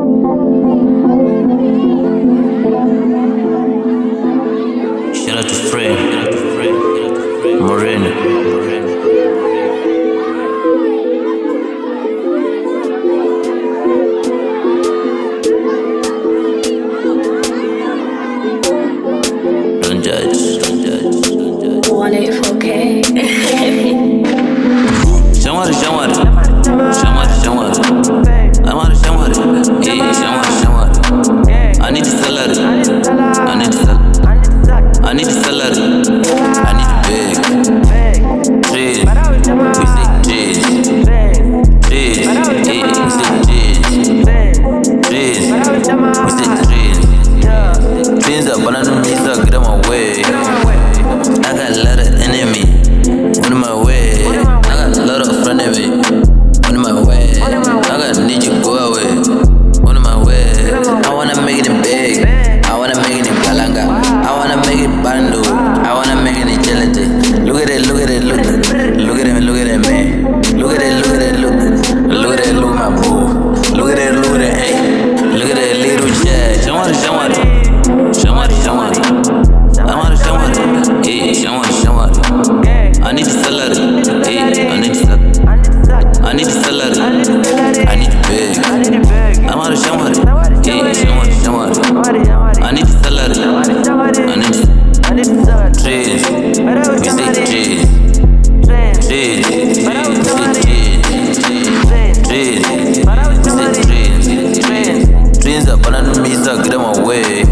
Shout out to Fred, Moreno. Don't judge. 184K. Shamwari, Shamwari, Shamwari, Shamwari. I'm out of Shamwari. Yeah, Shamwari, Shamwari. I need a salary. I need a salary. I need a salary. I need a bag. Trees. We say trees. Trees. Yeah, we say trees. Trees. We say trees. Trees are anondimisa, get on my way. I got a lot of enemy on my way. I got a lot of friendemies on my way. I got need you go away on my way. I wanna make it big. I wanna make it galanga. I wanna make it bando. I wanna make it chelete. Look at it, look at it, look at it. Look at it, look at it, man. Look at it, look at it, look at it. Look at it, look at my boo. Look at it, look at it, hey. Look at that little chat. Shamwari, Shamwari. Shamwari, Shamwari. I'm out of Shamwari. Hey, Shamwari, Shamwari. I need a salary. Hey, I need a salary. I need a salary. I need a bag. I'm out of Shamwari. Hey, Shamwari, Shamwari. I need a salary. I need trees. We say trees. Trees. We say trees. Trees. We say trees. Trees are anondimisa, get them away.